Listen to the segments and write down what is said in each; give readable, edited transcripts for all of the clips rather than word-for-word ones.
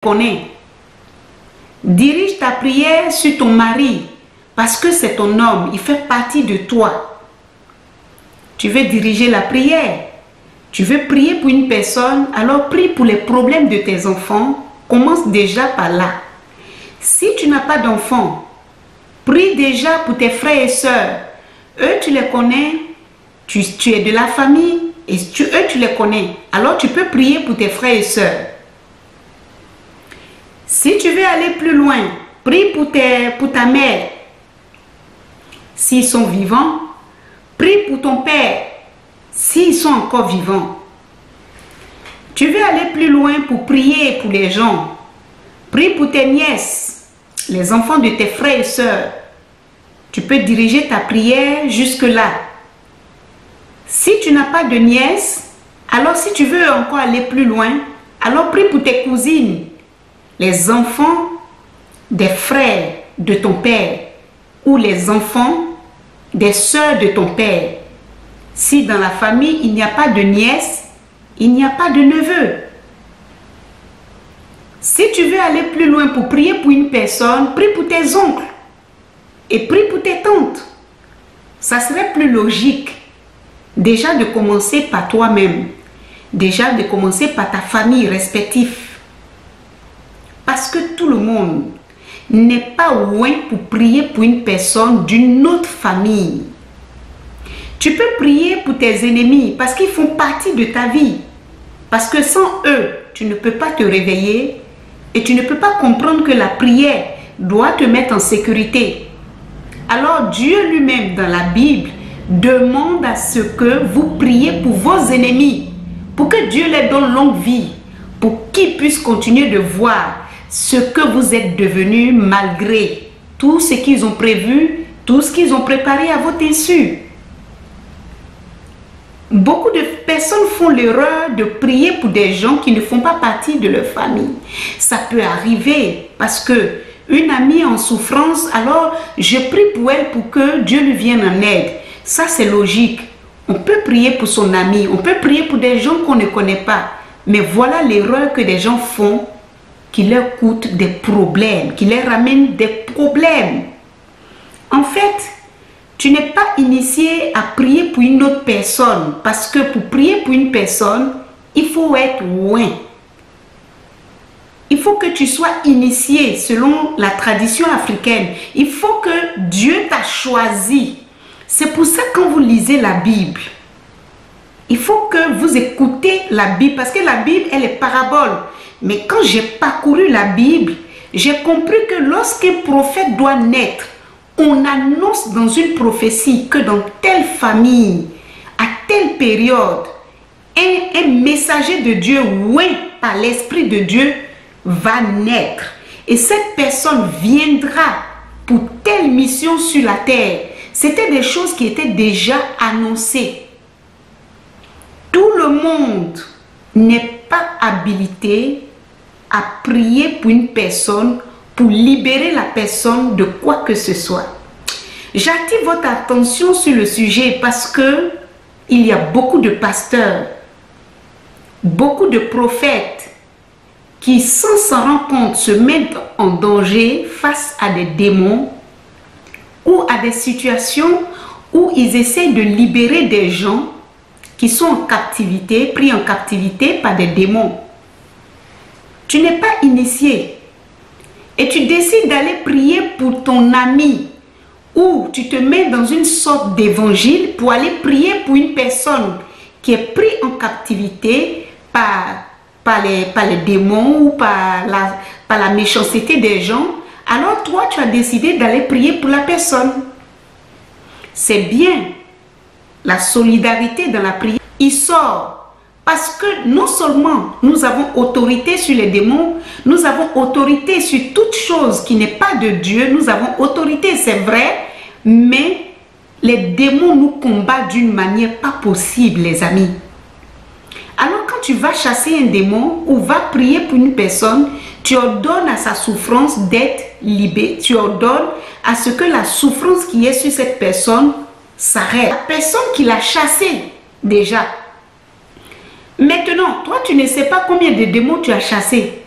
connais. Dirige ta prière sur ton mari parce que c'est ton homme, il fait partie de toi. Tu veux diriger la prière. Tu veux prier pour une personne, alors prie pour les problèmes de tes enfants. Commence déjà par là. Si tu n'as pas d'enfants, prie déjà pour tes frères et sœurs. Eux, tu les connais, tu es de la famille et eux, tu les connais. Alors, tu peux prier pour tes frères et sœurs. Si tu veux aller plus loin, prie pour ta mère. S'ils sont vivants, prie pour ton père. S'ils sont encore vivants. Tu veux aller plus loin pour prier pour les gens. Prie pour tes nièces, les enfants de tes frères et sœurs. Tu peux diriger ta prière jusque-là. Si tu n'as pas de nièces, alors si tu veux encore aller plus loin, alors prie pour tes cousines, les enfants des frères de ton père ou les enfants des sœurs de ton père. Si dans la famille, il n'y a pas de nièce, il n'y a pas de neveu. Si tu veux aller plus loin pour prier pour une personne, prie pour tes oncles et prie pour tes tantes. Ça serait plus logique déjà de commencer par toi-même, déjà de commencer par ta famille respective. Parce que tout le monde n'est pas loin pour prier pour une personne d'une autre famille. Tu peux prier pour tes ennemis parce qu'ils font partie de ta vie. Parce que sans eux, tu ne peux pas te réveiller et tu ne peux pas comprendre que la prière doit te mettre en sécurité. Alors Dieu lui-même dans la Bible demande à ce que vous priez pour vos ennemis, pour que Dieu leur donne longue vie, pour qu'ils puissent continuer de voir ce que vous êtes devenus malgré tout ce qu'ils ont prévu, tout ce qu'ils ont préparé à votre insu. Beaucoup de personnes font l'erreur de prier pour des gens qui ne font pas partie de leur famille. Ça peut arriver parce que une amie en souffrance, alors je prie pour elle pour que Dieu lui vienne en aide. Ça, c'est logique. On peut prier pour son ami, on peut prier pour des gens qu'on ne connaît pas. Mais voilà l'erreur que des gens font qui leur coûte des problèmes, qui leur ramène des problèmes. En fait, tu n'es pas initié à prier pour une autre personne parce que pour prier pour une personne, il faut être loin. Il faut que tu sois initié selon la tradition africaine. Il faut que Dieu t'a choisi. C'est pour ça que quand vous lisez la Bible, il faut que vous écoutez la Bible parce que la Bible, elle est parabole. Mais quand j'ai parcouru la Bible, j'ai compris que lorsqu'un prophète doit naître, on annonce dans une prophétie que dans telle famille, à telle période, un messager de Dieu, oui, par l'Esprit de Dieu, va naître. Et cette personne viendra pour telle mission sur la terre. C'était des choses qui étaient déjà annoncées. Tout le monde n'est pas habilité à prier pour une personne pour libérer la personne de quoi que ce soit. J'attire votre attention sur le sujet parce que il y a beaucoup de pasteurs, beaucoup de prophètes qui, sans s'en rendre compte, se mettent en danger face à des démons ou à des situations où ils essaient de libérer des gens qui sont en captivité, pris en captivité par des démons. Tu n'es pas initié et tu décides d'aller prier pour ton ami ou tu te mets dans une sorte d'évangile pour aller prier pour une personne qui est prise en captivité par les démons ou par la méchanceté des gens. Alors toi, tu as décidé d'aller prier pour la personne. C'est bien la solidarité dans la prière. Il sort. Parce que non seulement nous avons autorité sur les démons, nous avons autorité sur toute chose qui n'est pas de Dieu. Nous avons autorité, c'est vrai, mais les démons nous combattent d'une manière pas possible, les amis. Alors quand tu vas chasser un démon ou vas prier pour une personne, tu ordonnes à sa souffrance d'être libérée. Tu ordonnes à ce que la souffrance qui est sur cette personne s'arrête. La personne qui l'a chassée déjà. Maintenant, toi, tu ne sais pas combien de démons tu as chassés.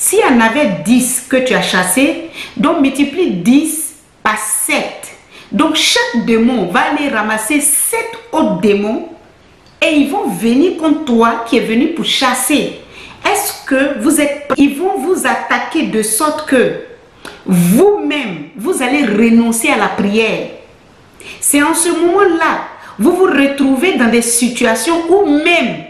S'il y en avait 10 que tu as chassés, donc multiplie 10 par 7. Donc chaque démon va aller ramasser 7 autres démons et ils vont venir contre toi qui est venu pour chasser. Est-ce que vous êtes... Ils vont vous attaquer de sorte que vous-même, vous allez renoncer à la prière. C'est en ce moment-là, vous vous retrouvez dans des situations où même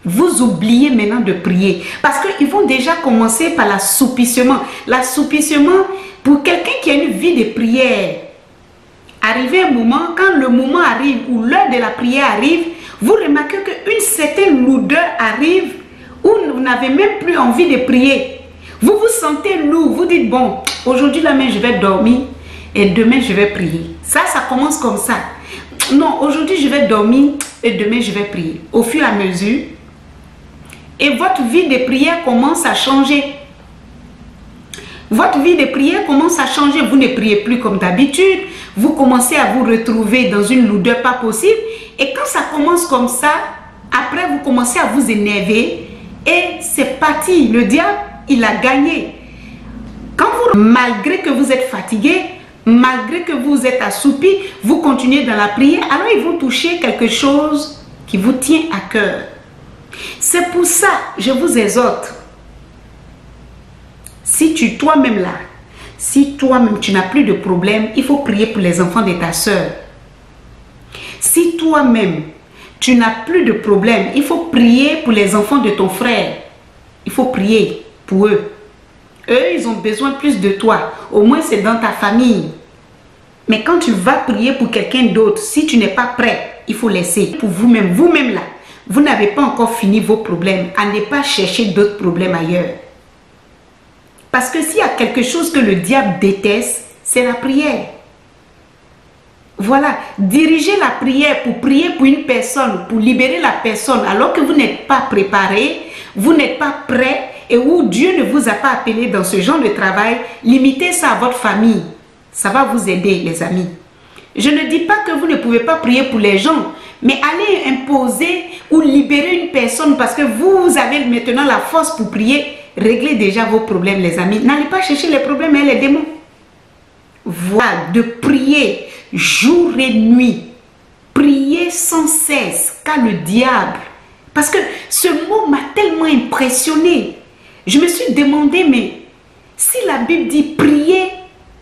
vous oubliez maintenant de prier. Parce qu'ils vont déjà commencer par l'assoupissement. L'assoupissement, pour quelqu'un qui a une vie de prière, arrivé un moment, quand le moment arrive ou l'heure de la prière arrive, vous remarquez qu'une certaine lourdeur arrive où vous n'avez même plus envie de prier. Vous vous sentez lourd, vous dites, bon, aujourd'hui la main je vais dormir et demain je vais prier. Ça commence comme ça. Non, aujourd'hui je vais dormir et demain je vais prier. Au fur et à mesure, et votre vie de prière commence à changer. Votre vie de prière commence à changer. Vous ne priez plus comme d'habitude. Vous commencez à vous retrouver dans une lourdeur pas possible. Et quand ça commence comme ça, après vous commencez à vous énerver. Et c'est parti. Le diable, il a gagné. Quand vous, malgré que vous êtes fatigué, malgré que vous êtes assoupi, vous continuez dans la prière, alors ils vont toucher quelque chose qui vous tient à cœur. C'est pour ça, je vous exhorte, si toi-même là, si toi-même tu n'as plus de problème, il faut prier pour les enfants de ta soeur. Si toi-même tu n'as plus de problème, il faut prier pour les enfants de ton frère. Il faut prier pour eux. Eux, ils ont besoin plus de toi. Au moins, c'est dans ta famille. Mais quand tu vas prier pour quelqu'un d'autre, si tu n'es pas prêt, il faut laisser. Pour vous-même là, vous n'avez pas encore fini vos problèmes. À ne pas chercher d'autres problèmes ailleurs. Parce que s'il y a quelque chose que le diable déteste, c'est la prière. Voilà, dirigez la prière pour prier pour une personne, pour libérer la personne, alors que vous n'êtes pas préparé, vous n'êtes pas prêt, et où Dieu ne vous a pas appelé dans ce genre de travail, limitez ça à votre famille. Ça va vous aider, les amis. Je ne dis pas que vous ne pouvez pas prier pour les gens, mais allez imposer ou libérer une personne parce que vous avez maintenant la force pour prier. Réglez déjà vos problèmes, les amis. N'allez pas chercher les problèmes et les démons. Voilà, de prier jour et nuit. Priez sans cesse, car le diable... Parce que ce mot m'a tellement impressionné. Je me suis demandé, mais si la Bible dit prier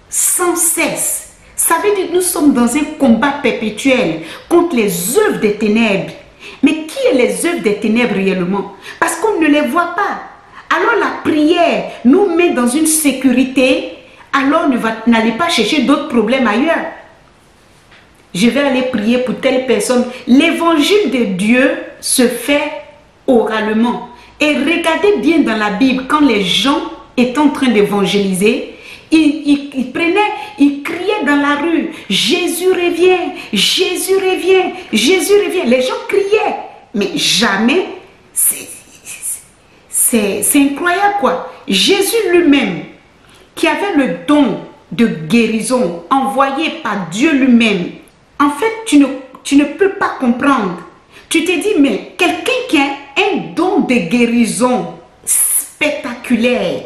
sans cesse, ça veut dire que nous sommes dans un combat perpétuel contre les œuvres des ténèbres. Mais qui est les œuvres des ténèbres réellement? Parce qu'on ne les voit pas. Alors la prière nous met dans une sécurité, alors n'allez pas chercher d'autres problèmes ailleurs. Je vais aller prier pour telle personne. L'évangile de Dieu se fait oralement. Et regardez bien dans la Bible, quand les gens étaient en train d'évangéliser, ils criaient dans la rue, Jésus revient, Jésus revient, Jésus revient. Les gens criaient, mais jamais, c'est incroyable quoi. Jésus lui-même, qui avait le don de guérison envoyé par Dieu lui-même, en fait, tu ne peux pas comprendre. Tu te dis, mais quelqu'un qui a un don de guérison spectaculaire,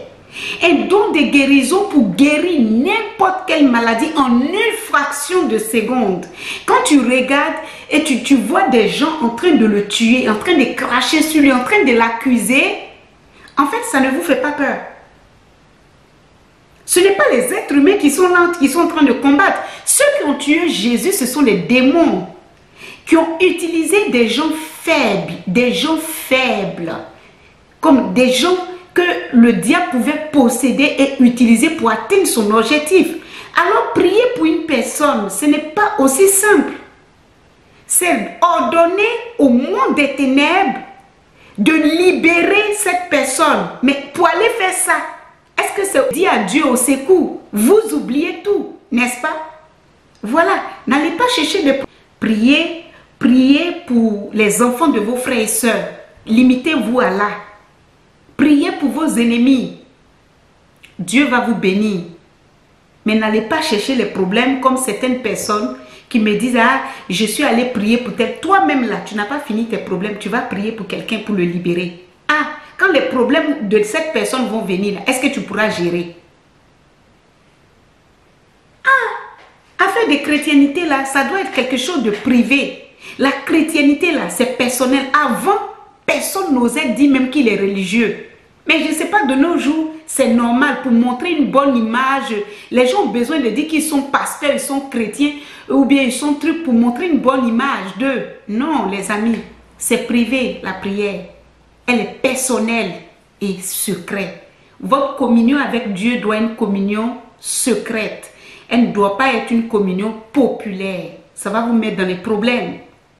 un don de guérison pour guérir n'importe quelle maladie en une fraction de seconde. Quand tu regardes et tu vois des gens en train de le tuer, en train de cracher sur lui, en train de l'accuser, en fait, ça ne vous fait pas peur. Ce n'est pas les êtres humains qui sont là, qui sont en train de combattre. Ceux qui ont tué Jésus, ce sont les démons qui ont utilisé des gens faibles, comme des gens que le diable pouvait posséder et utiliser pour atteindre son objectif. Alors, prier pour une personne, ce n'est pas aussi simple. C'est ordonner au monde des ténèbres de libérer cette personne. Mais pour aller faire ça, est-ce que c'est dit à Dieu au secours? Vous oubliez tout, n'est-ce pas? Voilà, n'allez pas chercher de prier. Priez pour les enfants de vos frères et sœurs. Limitez-vous à là. Priez pour vos ennemis. Dieu va vous bénir. Mais n'allez pas chercher les problèmes comme certaines personnes qui me disent, ah, je suis allé prier pour tel. Toi-même là, tu n'as pas fini tes problèmes. Tu vas prier pour quelqu'un pour le libérer. Ah, quand les problèmes de cette personne vont venir, est-ce que tu pourras gérer? Affaire de chrétienté là, ça doit être quelque chose de privé. La chrétienté là, c'est personnel. Avant, personne n'osait dire même qu'il est religieux. Mais je ne sais pas, de nos jours, c'est normal pour montrer une bonne image. Les gens ont besoin de dire qu'ils sont pasteurs, ils sont chrétiens, ou bien ils sont trucs pour montrer une bonne image d'eux. Non, les amis, c'est privé la prière. Elle est personnelle et secrète. Votre communion avec Dieu doit être une communion secrète. Elle ne doit pas être une communion populaire. Ça va vous mettre dans les problèmes.